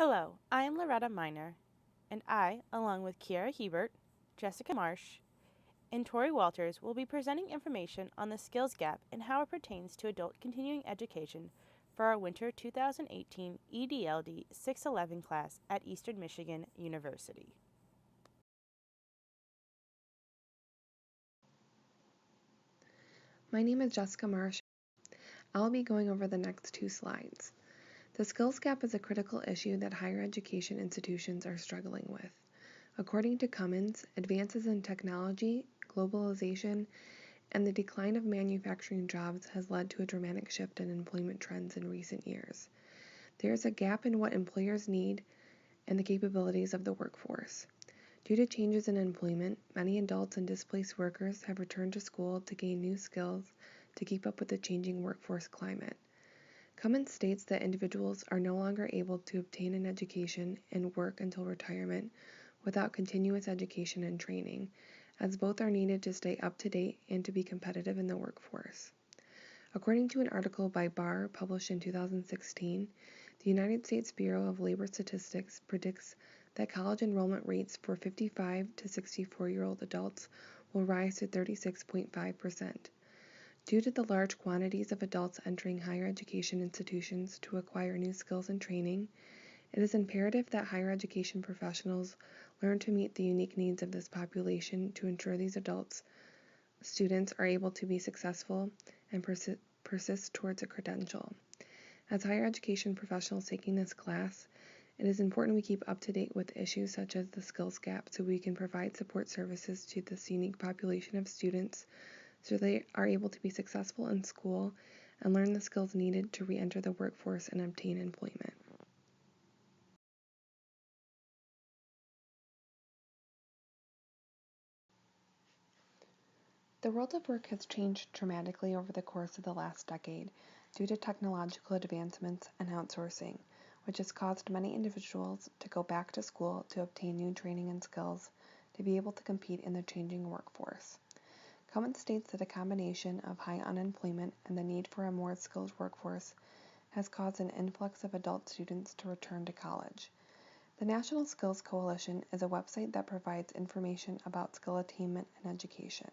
Hello, I am Lauretta Miner, and I, along with Kiera Hebert, Jessica Marsh, and Tori Walters, will be presenting information on the skills gap and how it pertains to adult continuing education for our winter 2018 EDLD 611 class at Eastern Michigan University. My name is Jessica Marsh. I'll be going over the next two slides. The skills gap is a critical issue that higher education institutions are struggling with. According to Cummins, advances in technology, globalization, and the decline of manufacturing jobs has led to a dramatic shift in employment trends in recent years. There is a gap in what employers need and the capabilities of the workforce. Due to changes in employment, many adults and displaced workers have returned to school to gain new skills to keep up with the changing workforce climate. Cummins states that individuals are no longer able to obtain an education and work until retirement without continuous education and training, as both are needed to stay up to date and to be competitive in the workforce. According to an article by Barr published in 2016, the United States Bureau of Labor Statistics predicts that college enrollment rates for 55 to 64-year-old adults will rise to 36.5%. Due to the large quantities of adults entering higher education institutions to acquire new skills and training, it is imperative that higher education professionals learn to meet the unique needs of this population to ensure these students are able to be successful and persist towards a credential. As higher education professionals taking this class, it is important we keep up to date with issues such as the skills gap so we can provide support services to this unique population of students so they are able to be successful in school and learn the skills needed to re-enter the workforce and obtain employment. The world of work has changed dramatically over the course of the last decade due to technological advancements and outsourcing, which has caused many individuals to go back to school to obtain new training and skills to be able to compete in the changing workforce. Cummins states that a combination of high unemployment and the need for a more skilled workforce has caused an influx of adult students to return to college. The National Skills Coalition is a website that provides information about skill attainment and education.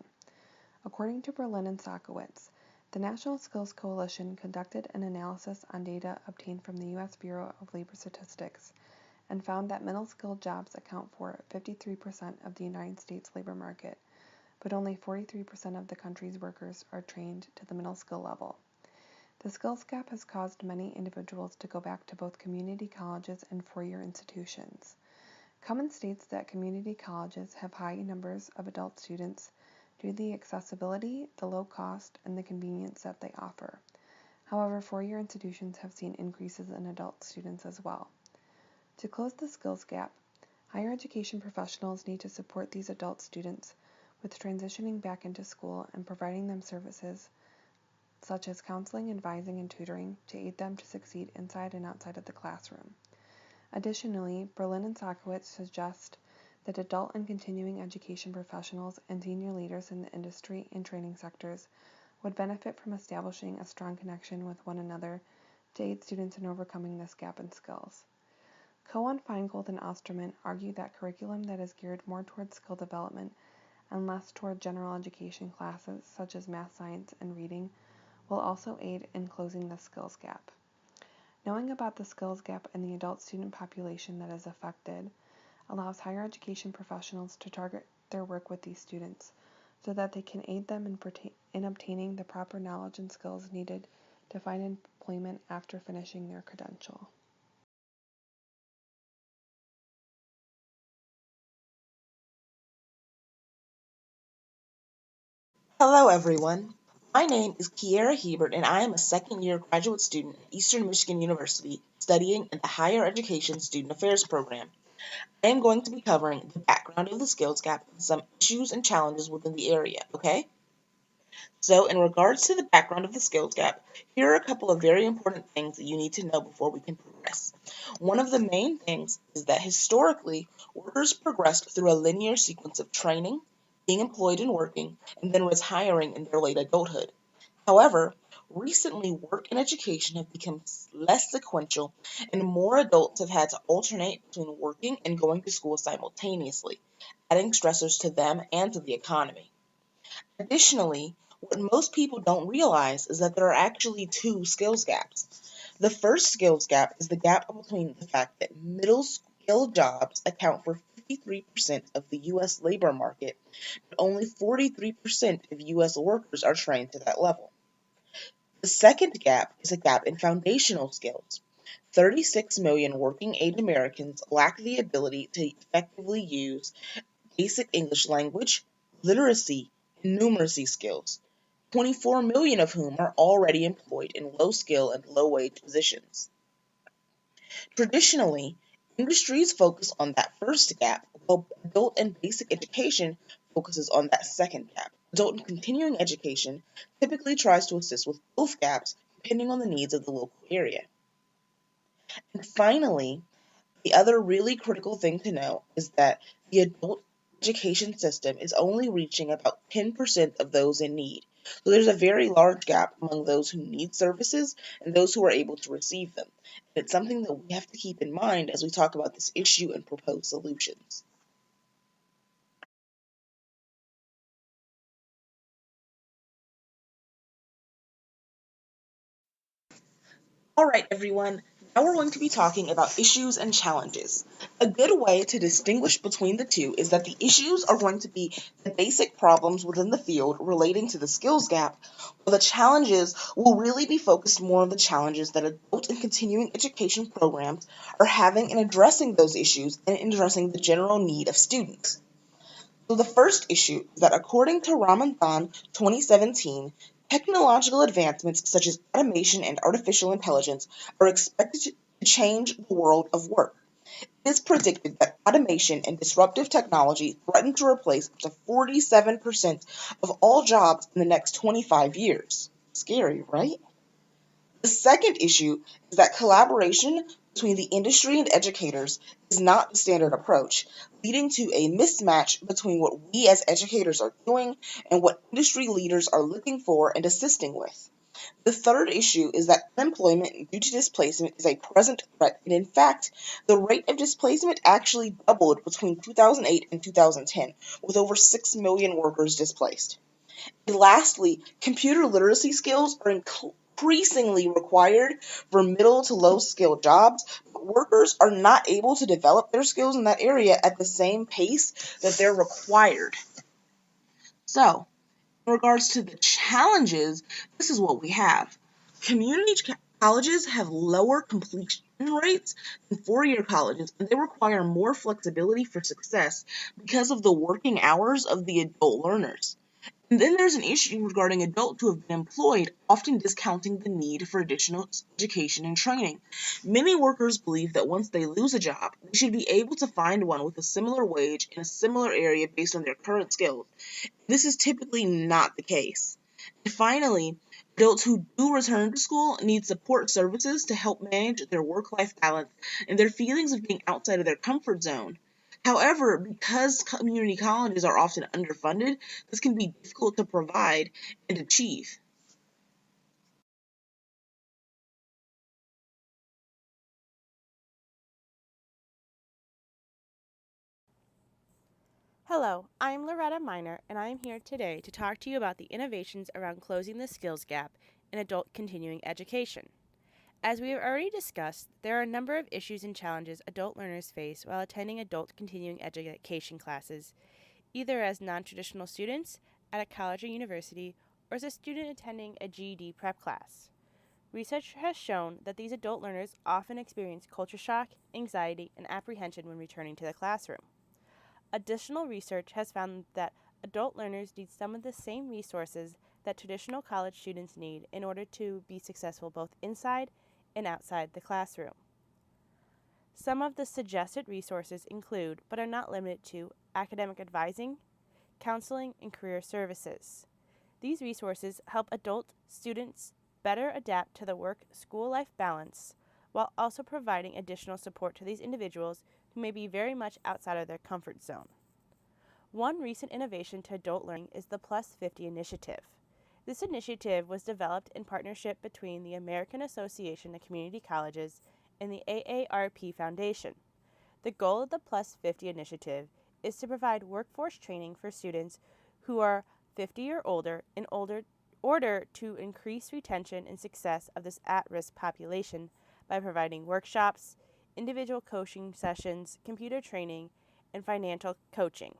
According to Berlin and Sakowitz, the National Skills Coalition conducted an analysis on data obtained from the U.S. Bureau of Labor Statistics and found that middle-skilled jobs account for 53% of the United States labor market, but only 43% of the country's workers are trained to the middle skill level. The skills gap has caused many individuals to go back to both community colleges and four-year institutions. Cummins states that community colleges have high numbers of adult students due to the accessibility, the low cost, and the convenience that they offer. However, four-year institutions have seen increases in adult students as well. To close the skills gap, higher education professionals need to support these adult students with transitioning back into school and providing them services such as counseling, advising, and tutoring to aid them to succeed inside and outside of the classroom. Additionally, Berlin and Sakowitz suggest that adult and continuing education professionals and senior leaders in the industry and training sectors would benefit from establishing a strong connection with one another to aid students in overcoming this gap in skills. Cohen, Feingold, and Osterman argue that curriculum that is geared more towards skill development and less toward general education classes such as math, science, and reading will also aid in closing the skills gap. Knowing about the skills gap and the adult student population that is affected allows higher education professionals to target their work with these students so that they can aid them in obtaining the proper knowledge and skills needed to find employment after finishing their credential. Hello, everyone. My name is Kiera Hebert, and I am a second-year graduate student at Eastern Michigan University studying in the Higher Education Student Affairs program. I am going to be covering the background of the skills gap and some issues and challenges within the area, okay? So, in regards to the background of the skills gap, here are a couple of very important things that you need to know before we can progress. One of the main things is that historically, workers progressed through a linear sequence of training, being employed and working, and then retiring in their late adulthood. However, Recently, work and education have become less sequential, and more adults have had to alternate between working and going to school simultaneously, adding stressors to them and to the economy. Additionally, what most people don't realize is that there are actually two skills gaps. The first skills gap is the gap between the fact that middle skill jobs account for 53% of the U.S. labor market, but only 43% of U.S. workers are trained to that level. The second gap is a gap in foundational skills. 36 million working age Americans lack the ability to effectively use basic English language, literacy, and numeracy skills, 24 million of whom are already employed in low skill and low wage positions. Traditionally, industries focus on that first gap, while adult and basic education focuses on that second gap. Adult and continuing education typically tries to assist with both gaps depending on the needs of the local area. And finally, the other really critical thing to know is that the adult education system is only reaching about 10% of those in need. So there's a very large gap among those who need services and those who are able to receive them. And it's something that we have to keep in mind as we talk about this issue and propose solutions. All right, everyone. Now we're going to be talking about issues and challenges. A good way to distinguish between the two is that the issues are going to be the basic problems within the field relating to the skills gap, while the challenges will really be focused more on the challenges that adult and continuing education programs are having in addressing those issues and in addressing the general need of students. So the first issue is that according to Ramanathan 2017, technological advancements such as automation and artificial intelligence are expected to change the world of work. It is predicted that automation and disruptive technology threaten to replace up to 47% of all jobs in the next 25 years. Scary, right? The second issue is that collaboration between the industry and educators is not the standard approach, leading to a mismatch between what we as educators are doing and what industry leaders are looking for and assisting with. The third issue is that unemployment due to displacement is a present threat, and in fact, the rate of displacement actually doubled between 2008 and 2010, with over 6 million workers displaced. And lastly, computer literacy skills are increasingly required for middle to low skill jobs, but workers are not able to develop their skills in that area at the same pace that they're required. So, in regards to the challenges, this is what we have. Community colleges have lower completion rates than four-year colleges, and they require more flexibility for success because of the working hours of the adult learners. And then there's an issue regarding adults who have been employed, often discounting the need for additional education and training. Many workers believe that once they lose a job, they should be able to find one with a similar wage in a similar area based on their current skills. This is typically not the case. And finally, adults who do return to school need support services to help manage their work-life balance and their feelings of being outside of their comfort zone. However, because community colleges are often underfunded, this can be difficult to provide and achieve. Hello, I'm Lauretta Miner, and I am here today to talk to you about the innovations around closing the skills gap in adult continuing education. As we have already discussed, there are a number of issues and challenges adult learners face while attending adult continuing education classes, either as non-traditional students at a college or university or as a student attending a GED prep class. Research has shown that these adult learners often experience culture shock, anxiety, and apprehension when returning to the classroom. Additional research has found that adult learners need some of the same resources that traditional college students need in order to be successful both inside and outside the classroom. Some of the suggested resources include, but are not limited to, academic advising, counseling, and career services. These resources help adult students better adapt to the work-school life balance while also providing additional support to these individuals who may be very much outside of their comfort zone. One recent innovation to adult learning is the Plus 50 initiative. This initiative was developed in partnership between the American Association of Community Colleges and the AARP Foundation. The goal of the Plus 50 initiative is to provide workforce training for students who are 50 or older in order to increase retention and success of this at-risk population by providing workshops, individual coaching sessions, computer training, and financial coaching.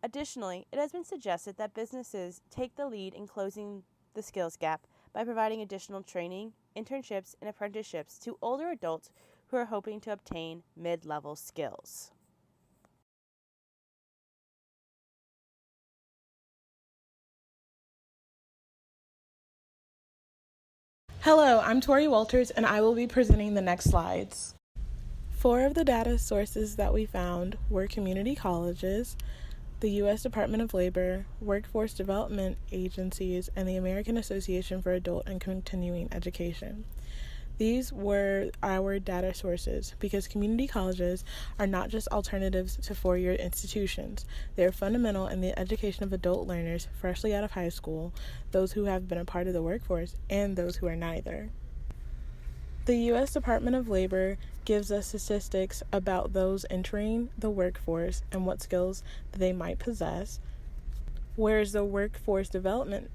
Additionally, it has been suggested that businesses take the lead in closing the skills gap by providing additional training, internships, and apprenticeships to older adults who are hoping to obtain mid-level skills. Hello, I'm Tori Walters, and I will be presenting the next slides. 4 of the data sources that we found were community colleges, the U.S. Department of Labor, workforce development agencies, and the American Association for Adult and Continuing Education. These were our data sources because community colleges are not just alternatives to four-year institutions. They are fundamental in the education of adult learners freshly out of high school, those who have been a part of the workforce, and those who are neither. The U.S. Department of Labor gives us statistics about those entering the workforce and what skills they might possess, whereas the workforce development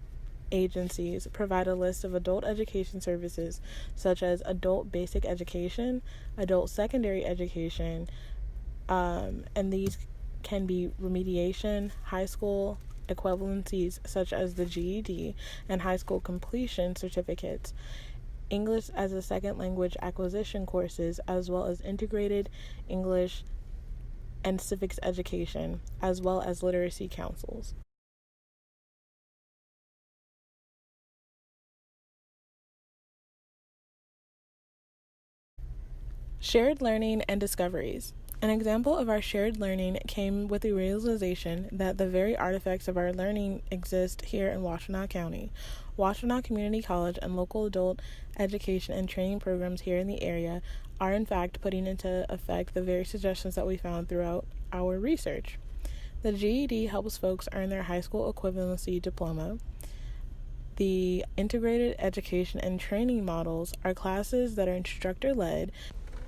agencies provide a list of adult education services such as adult basic education, adult secondary education, and these can be remediation, high school equivalencies such as the GED, and high school completion certificates, English as a second language acquisition courses, as well as integrated English and civics education, as well as literacy councils. Shared learning and discoveries. An example of our shared learning came with the realization that the very artifacts of our learning exist here in Washtenaw County. Washtenaw Community College and local adult education and training programs here in the area are in fact putting into effect the very suggestions that we found throughout our research. The GED helps folks earn their high school equivalency diploma. The integrated education and training models are classes that are instructor-led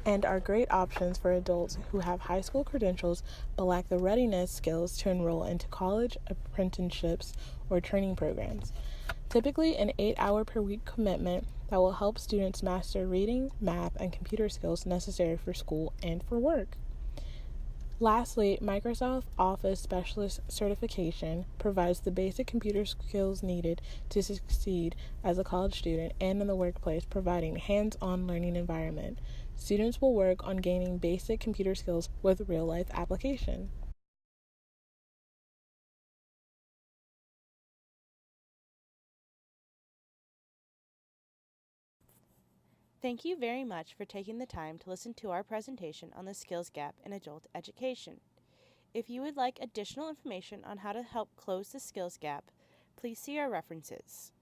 and are great options for adults who have high school credentials but lack the readiness skills to enroll into college, apprenticeships, or training programs. Typically an 8-hour per week commitment that will help students master reading, math, and computer skills necessary for school and for work. Lastly, Microsoft Office Specialist Certification provides the basic computer skills needed to succeed as a college student and in the workplace, providing hands-on learning environment. Students will work on gaining basic computer skills with real-life application. Thank you very much for taking the time to listen to our presentation on the skills gap in adult education. If you would like additional information on how to help close the skills gap, please see our references.